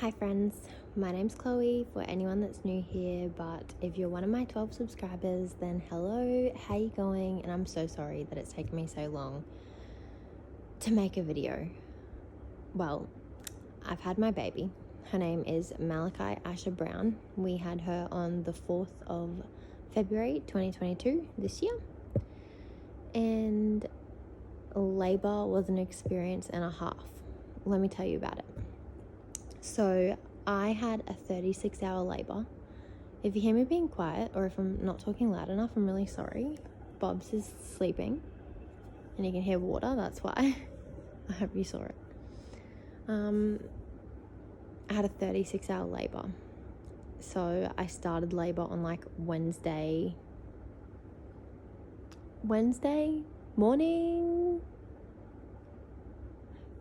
Hi friends, my name's Chloe for anyone that's new here, but if you're one of my 12 subscribers, then hello, how you going? And I'm so sorry that it's taken me so long to make a video. Well, I've had my baby. Her name is Malachi Asher Brown. We had her on the 4th of February 2022 this year. And labor was an experience and a half. Let me tell you about it. So I had a 36-hour labor. If you hear me being quiet or if I'm not talking loud enough, I'm really sorry. Bob's is sleeping and you can hear water, that's why. I hope you saw it. I had a 36-hour labor. So I started labor on like Wednesday morning.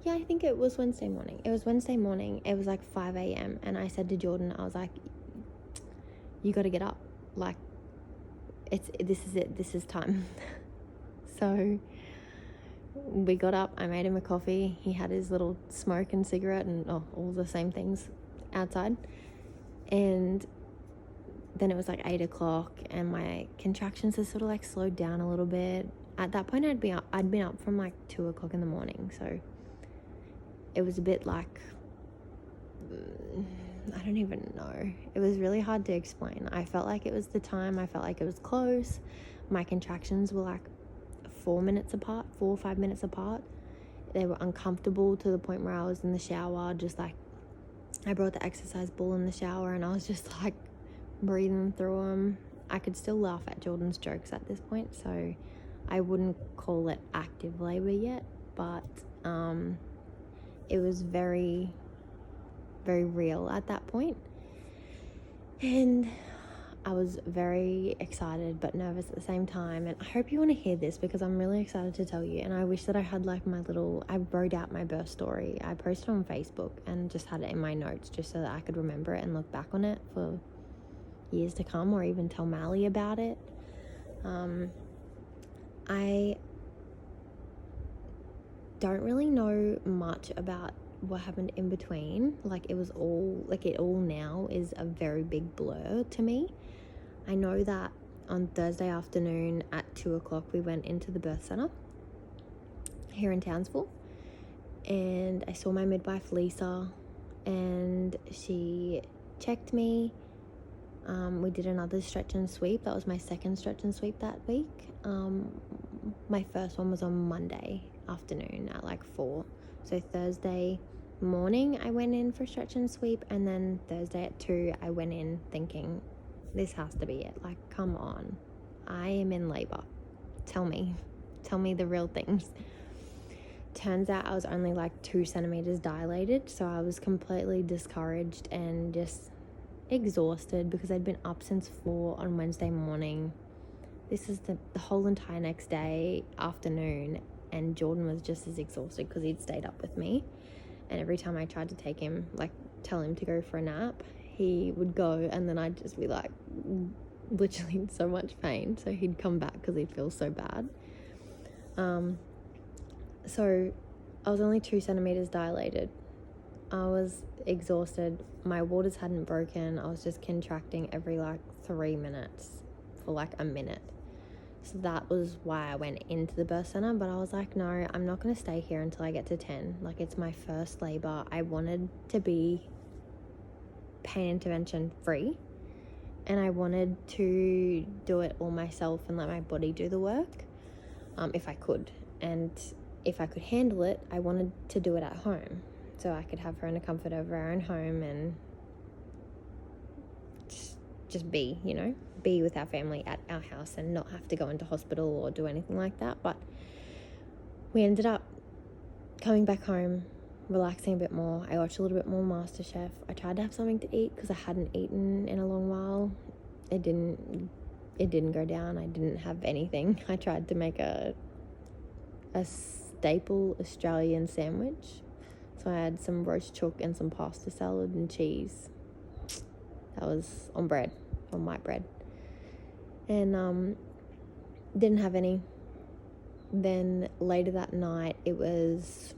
Yeah, I think it was Wednesday morning. It was Wednesday morning. It was like 5 a.m. And I said to Jordan, I was like, you got to get up. Like, this is it. This is time. So we got up. I made him a coffee. He had his little smoke and cigarette and all the same things outside. And then it was like 8 o'clock and my contractions had sort of like slowed down a little bit. At that point, I'd been up from like 2 o'clock in the morning. So it was a bit like, I don't even know. It was really hard to explain. I felt like it was the time. I felt like it was close. My contractions were like 4 or 5 minutes apart. They were uncomfortable to the point where I was in the shower, just like, I brought the exercise ball in the shower and I was just like breathing through them. I could still laugh at Jordan's jokes at this point, so I wouldn't call it active labor yet, but it was very, very real at that point. And I was very excited but nervous at the same time. And I hope you want to hear this because I'm really excited to tell you. And I wish that I had like I wrote out my birth story. I posted on Facebook and just had it in my notes just so that I could remember it and look back on it for years to come, or even tell Mally about it. I don't really know much about what happened in between. Like it all now is a very big blur to me. I know that on Thursday afternoon at 2 o'clock we went into the birth center here in Townsville, and I saw my midwife Lisa, and she checked me. We did another stretch and sweep. That was my second stretch and sweep that week. My first one was on Monday afternoon at like 4. So Thursday morning I went in for stretch and sweep, and then Thursday at 2 I went in thinking, this has to be it. Like, come on, I am in labor. Tell me the real things. Turns out I was only like 2 centimeters dilated, so I was completely discouraged and just exhausted because I'd been up since 4 on Wednesday morning. This is the whole entire next day, afternoon, and Jordan was just as exhausted because he'd stayed up with me. And every time I tried to take him, like tell him to go for a nap, he would go, and then I'd just be like literally in so much pain. So he'd come back because he'd feel so bad. So I was only 2 centimeters dilated. I was exhausted. My waters hadn't broken. I was just contracting every like 3 minutes for like a minute. So that was why I went into the birth center. But I was like, no, I'm not going to stay here until I get to 10. Like, it's my first labor. I wanted to be pain intervention free. And I wanted to do it all myself and let my body do the work, if I could. And if I could handle it, I wanted to do it at home. So I could have her in the comfort of our own home and just be with our family at our house and not have to go into hospital or do anything like that. But we ended up coming back home, relaxing a bit more. I watched a little bit more MasterChef. I tried to have something to eat because I hadn't eaten in a long while. It didn't go down. I didn't have anything. I tried to make a staple Australian sandwich. So I had some roast chook and some pasta salad and cheese. That was on white bread. And didn't have any. Then later that night, it was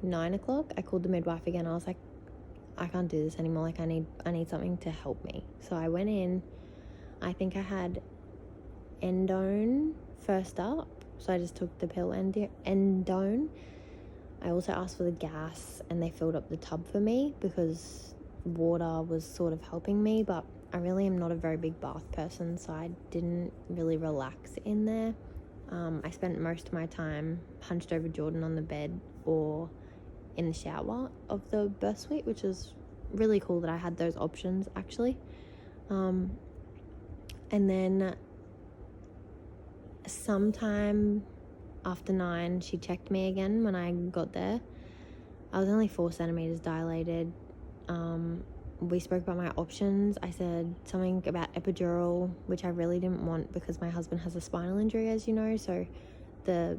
9 o'clock. I called the midwife again. I was like, I can't do this anymore. Like, I need something to help me. So I went in. I think I had endone first up. So I just took the pill endone. I also asked for the gas, and they filled up the tub for me because water was sort of helping me, but I really am not a very big bath person, so I didn't really relax in there. I spent most of my time hunched over Jordan on the bed or in the shower of the birth suite, which is really cool that I had those options actually. And then sometime after 9, she checked me again when I got there. I was only 4 centimeters dilated. We spoke about my options. I said something about epidural, which I really didn't want because my husband has a spinal injury, as you know. So the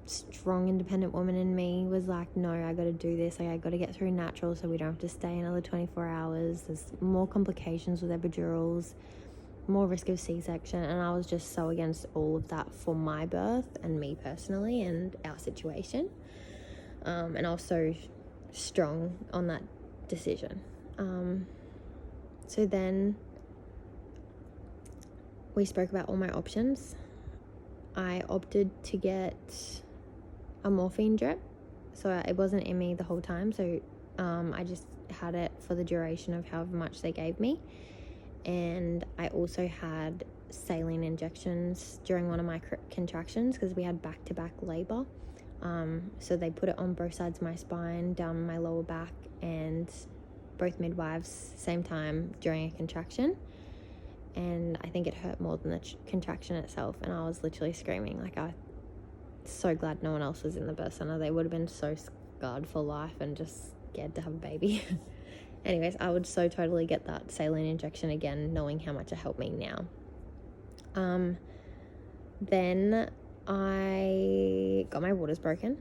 strong, independent woman in me was like, no, I got to do this. Like, I got to get through natural so we don't have to stay another 24 hours. There's more complications with epidurals, more risk of C-section. And I was just so against all of that for my birth and me personally and our situation. And I was so strong on that decision. So then we spoke about all my options. I opted to get a morphine drip, so it wasn't in me the whole time. So I just had it for the duration of however much they gave me. And I also had saline injections during one of my contractions because we had back-to-back labor. So they put it on both sides of my spine, down my lower back, and both midwives same time during a contraction. And I think it hurt more than the contraction itself, and I was literally screaming. Like, I'm so glad no one else was in the birth center. They would have been so scarred for life and just scared to have a baby. Anyways, I would so totally get that saline injection again, knowing how much it helped me now. Then I got my waters broken,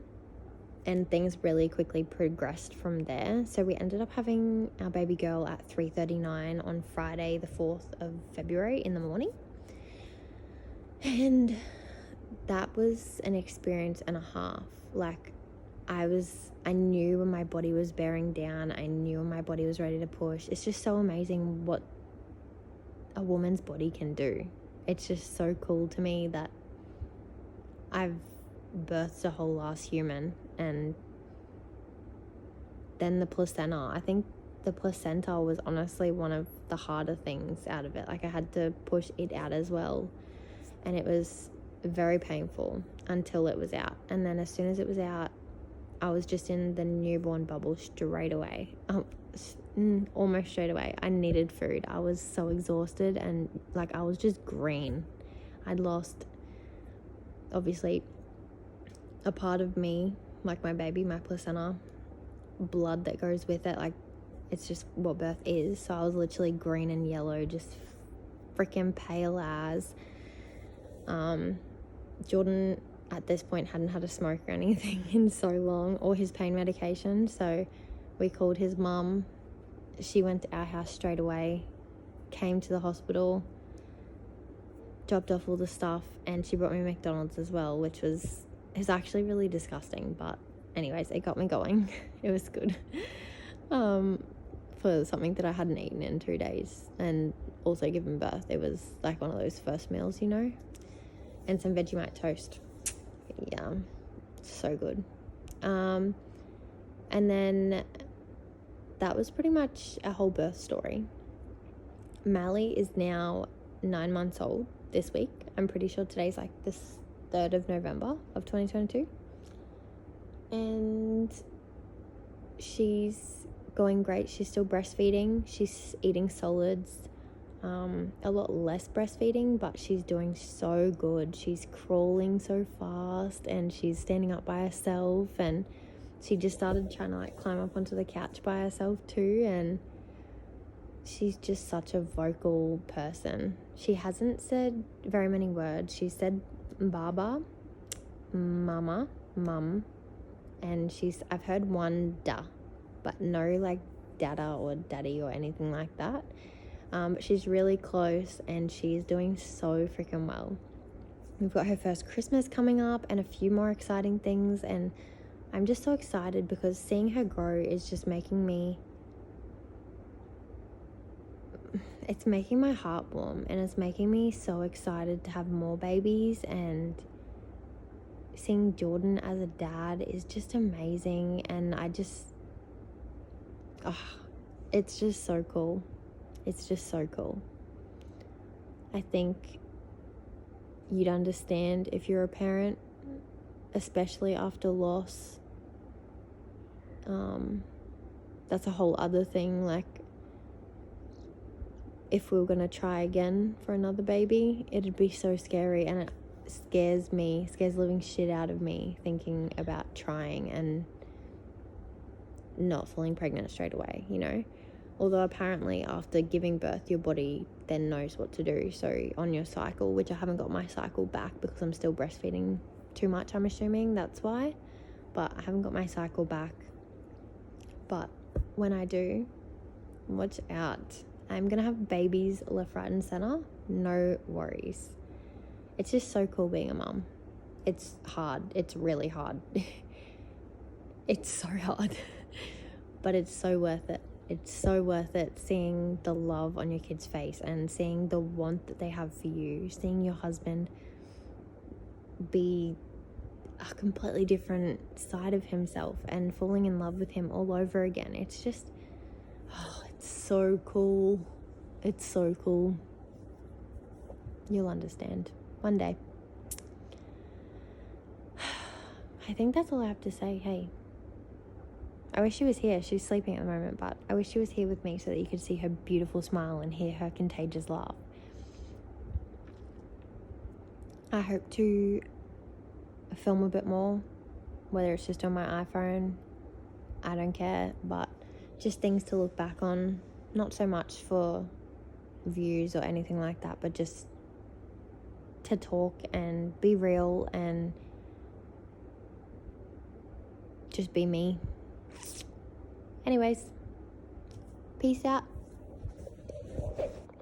and things really quickly progressed from there. So we ended up having our baby girl at 3:39 on Friday, the 4th of February in the morning. And that was an experience and a half. Like, I knew when my body was bearing down. I knew when my body was ready to push. It's just so amazing what a woman's body can do. It's just so cool to me that I've birthed a whole ass human. And then the placenta. I think the placenta was honestly one of the harder things out of it. Like, I had to push it out as well. And it was very painful until it was out. And then as soon as it was out, I was just in the newborn bubble straight away. Almost straight away. I needed food. I was so exhausted, and like, I was just green. I'd lost, obviously, a part of me, like my baby, my placenta, blood that goes with it. Like, it's just what birth is. So I was literally green and yellow, just freaking pale as. Jordan at this point hadn't had a smoke or anything in so long, or his pain medication. So we called his mum. She went to our house straight away, came to the hospital, dropped off all the stuff, and she brought me McDonald's as well, which was actually really disgusting, but anyways, it got me going. It was good. For something that I hadn't eaten in 2 days, and also given birth, it was like one of those first meals, you know. And some Vegemite toast. Yeah, so good. And then that was pretty much a whole birth story. Mally is now 9 months old this week. I'm pretty sure today's like the 3rd of November of 2022. And she's going great. She's still breastfeeding. She's eating solids. A lot less breastfeeding, but she's doing so good. She's crawling so fast, and she's standing up by herself, and she just started trying to like climb up onto the couch by herself too. And she's just such a vocal person. She hasn't said very many words. She said baba, mama, mum, and I've heard one da, but no like dada or daddy or anything like that. But she's really close, and she's doing so freaking well. We've got her first Christmas coming up and a few more exciting things, and I'm just so excited because seeing her grow is just making me it's making my heart warm, and it's making me so excited to have more babies, and seeing Jordan as a dad is just amazing. And it's just so cool. It's just so cool. I think you'd understand if you're a parent, especially after loss. That's a whole other thing. Like, if we were gonna try again for another baby, it'd be so scary, and it scares the living shit out of me thinking about trying and not falling pregnant straight away, you know. Although apparently after giving birth, your body then knows what to do. So on your cycle, which I haven't got my cycle back because I'm still breastfeeding too much, I'm assuming that's why, but I haven't got my cycle back. But when I do, watch out. I'm gonna have babies left, right and center. No worries. It's just so cool being a mum. It's hard. It's really hard. It's so hard. But it's so worth it. It's so worth it, seeing the love on your kid's face and seeing the want that they have for you, seeing your husband be a completely different side of himself and falling in love with him all over again. It's just, it's so cool. It's so cool. You'll understand one day. I think that's all I have to say. Hey, I wish she was here. She's sleeping at the moment, but I wish she was here with me so that you could see her beautiful smile and hear her contagious laugh. I hope to film a bit more, whether it's just on my iPhone, I don't care, but just things to look back on. Not so much for views or anything like that, but just to talk and be real and just be me. Anyways, peace out.